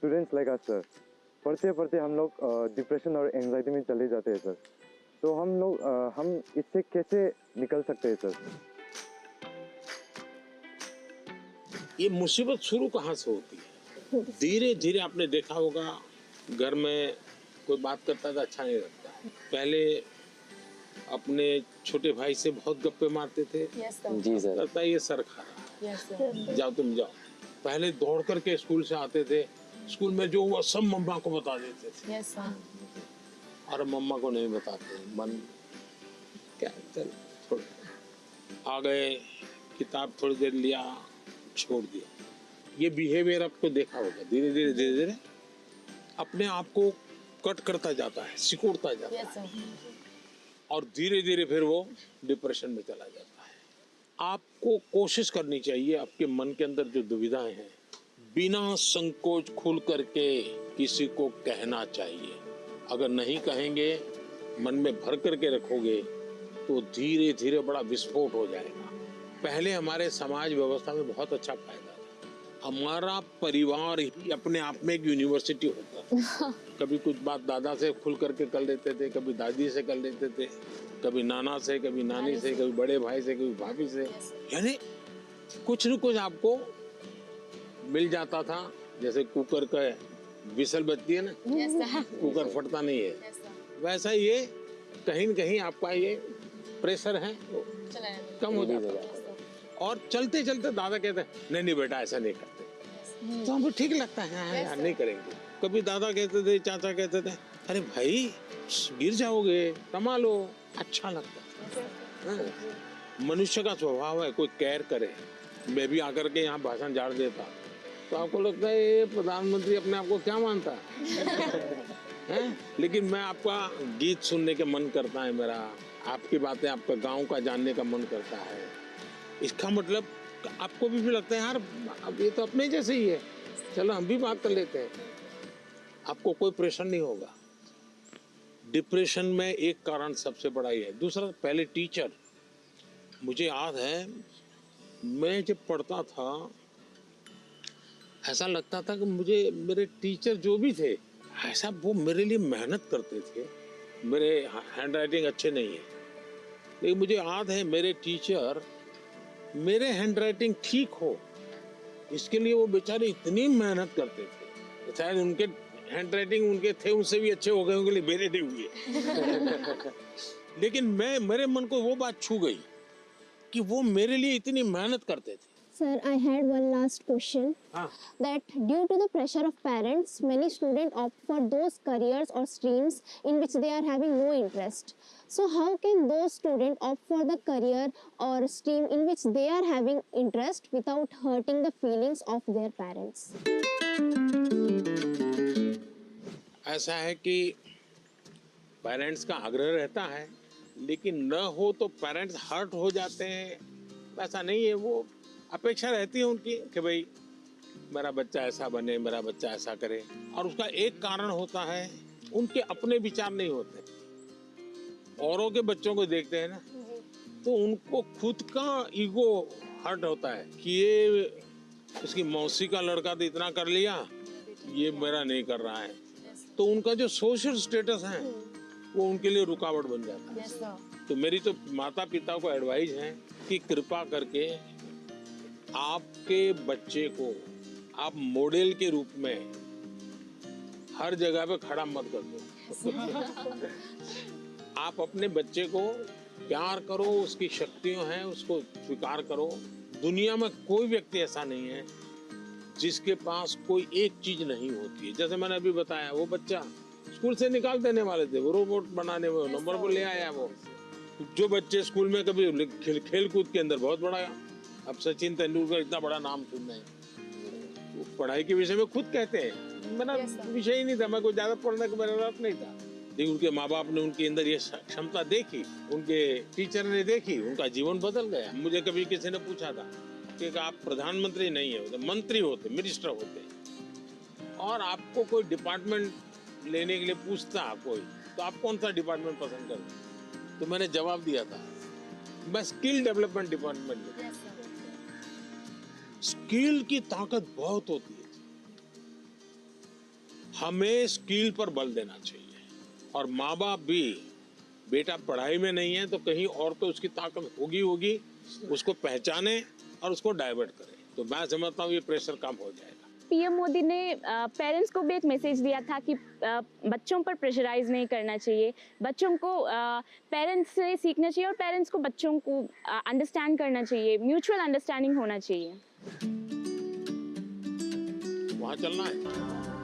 Students like us sir, पढ़ते पढ़ते हम लोग डिप्रेशन और एंजाइटी में चले जाते हैं सर। तो हम इससे कैसे निकल सकते हैं सर? ये मुसीबत शुरू कहाँ से होती है? धीरे धीरे आपने देखा होगा, घर में कोई बात करता था अच्छा नहीं लगता। पहले अपने छोटे भाई से बहुत गप्पे मारते थे। जी सर। लगता है ये सर खा रहा, जाओ तुम जाओ। पहले दौड़ करके स्कूल से आते थे, स्कूल में जो हुआ सब मम्मा को बता देते थे। और मम्मा को नहीं बताते, मन क्या चल छोड़, आ गए, किताब थोड़ी देर लिया, छोड़ दिया। ये बिहेवियर आपको देखा होगा, धीरे धीरे अपने आप को कट करता जाता है, सिकुड़ता जाता है, और धीरे धीरे फिर वो डिप्रेशन में चला जाता है। आपको कोशिश करनी चाहिए, आपके मन के अंदर जो दुविधाएं हैं, बिना संकोच खुल करके किसी को कहना चाहिए। अगर नहीं कहेंगे, मन में भर करके रखोगे, तो धीरे धीरे बड़ा विस्फोट हो जाएगा। पहले हमारे समाज व्यवस्था में बहुत अच्छा फायदा था। हमारा परिवार ही अपने आप में एक यूनिवर्सिटी होता था। कभी कुछ बात दादा से खुल करके कर लेते थे, कभी दादी से कर लेते थे, कभी नाना से, कभी नानी से, कभी बड़े भाई से, कभी भाभी से। यानी कुछ न कुछ आपको मिल जाता था। जैसे कुकर का विसल बजती है ना, कुकर फटता नहीं है, वैसा ये कहीं न कहीं आपका ये प्रेशर है वो कम हो जाता है। और चलते चलते दादा कहते हैं नहीं बेटा ऐसा नहीं करते, तो हमको ठीक लगता है, यार नहीं करेंगे। कभी दादा कहते थे, चाचा कहते थे, अरे भाई गिर जाओगे, कमा लो, अच्छा लगता है। मनुष्य का स्वभाव है, कोई केयर करे। मैं भी आकर के यहाँ भाषण झाड़ देता तो आपको लगता है ये प्रधानमंत्री अपने आप को क्या मानता है? लेकिन मैं आपका गीत सुनने के मन करता है मेरा, आपकी बातें, आपका गांव का जानने का मन करता है। इसका मतलब आपको भी लगता है यार अब ये तो अपने जैसे ही है, चलो हम भी बात कर लेते हैं। आपको कोई प्रेशर नहीं होगा। डिप्रेशन में एक कारण सबसे बड़ा ही है। दूसरा, पहले टीचर, मुझे याद है मैं जब पढ़ता था ऐसा लगता था कि मुझे मेरे टीचर जो भी थे ऐसा वो मेरे लिए मेहनत करते थे। मेरे हैंड राइटिंग अच्छे नहीं है, लेकिन मुझे याद है मेरे टीचर मेरे हैंड राइटिंग ठीक हो इसके लिए वो बेचारे इतनी मेहनत करते थे। शायद उनके हैंड राइटिंग उनके थे उनसे भी अच्छे हो गए होंगे, मेरे नहीं हुए। लेकिन मेरे मन को वो बात छू गई कि वो मेरे लिए इतनी मेहनत करते थे। Sir, I had one last question. That due to the pressure of parents, many students opt for those careers or streams in which they are having no interest. So how can those students opt for the career or stream in which they are having interest without hurting the feelings of their parents? ऐसा है कि parents का आग्रह रहता है, लेकिन न हो तो पेरेंट्स हर्ट हो जाते हैं। ऐसा नहीं है, वो अपेक्षा रहती है उनकी कि भाई मेरा बच्चा ऐसा बने, मेरा बच्चा ऐसा करे। और उसका एक कारण होता है उनके अपने विचार नहीं होते। औरों के बच्चों को देखते हैं ना, तो उनको खुद का ईगो हर्ट होता है कि ये इसकी मौसी का लड़का तो इतना कर लिया, ये मेरा नहीं कर रहा है। तो उनका जो सोशल स्टेटस है वो उनके लिए रुकावट बन जाता है। तो मेरी तो माता पिता को एडवाइस है कि कृपा करके आपके बच्चे को आप मॉडल के रूप में हर जगह पे खड़ा मत कर दो। आप अपने बच्चे को प्यार करो, उसकी शक्तियां हैं उसको स्वीकार करो। दुनिया में कोई व्यक्ति ऐसा नहीं है जिसके पास कोई एक चीज नहीं होती है। जैसे मैंने अभी बताया, वो बच्चा स्कूल से निकाल देने वाले थे, वो रोबोट बनाने में नंबर पर ले आया। वो जो बच्चे स्कूल में कभी खेल कूद के अंदर बहुत बड़ा, अब सचिन तेंदुलकर इतना बड़ा नाम सुन रहे हैं, पढ़ाई के विषय में खुद कहते हैं मेरा विषय ही नहीं था, मैं कोई ज्यादा पढ़ने का मेरा रस नहीं था। लेकिन उनके माँ बाप ने उनके अंदर ये क्षमता देखी, उनके टीचर ने देखी, उनका जीवन बदल गया। मुझे कभी किसी ने पूछा था कि आप प्रधानमंत्री नहीं है, मंत्री होते, मिनिस्टर होते, और आपको कोई डिपार्टमेंट लेने के लिए पूछता कोई, तो आप कौन सा डिपार्टमेंट पसंद करते? तो मैंने जवाब दिया था मैं स्किल डेवलपमेंट डिपार्टमेंट। स्किल की ताकत बहुत होती है। हमें स्किल पर बल देना चाहिए और माँ बाप भी बेटा पढ़ाई में नहीं है तो कहीं और तो उसकी ताकत होगी उसको पहचाने और उसको डाइवर्ट करे। तो मैं समझता हूँ ये प्रेशर कम हो जाएगा। पीएम मोदी ने पेरेंट्स को भी एक मैसेज दिया था कि बच्चों पर प्रेशराइज नहीं करना चाहिए, बच्चों को पेरेंट्स से सीखना चाहिए और पेरेंट्स को बच्चों को अंडरस्टैंड करना चाहिए, म्यूचुअल अंडरस्टैंडिंग होना चाहिए। वहाँ चलना है।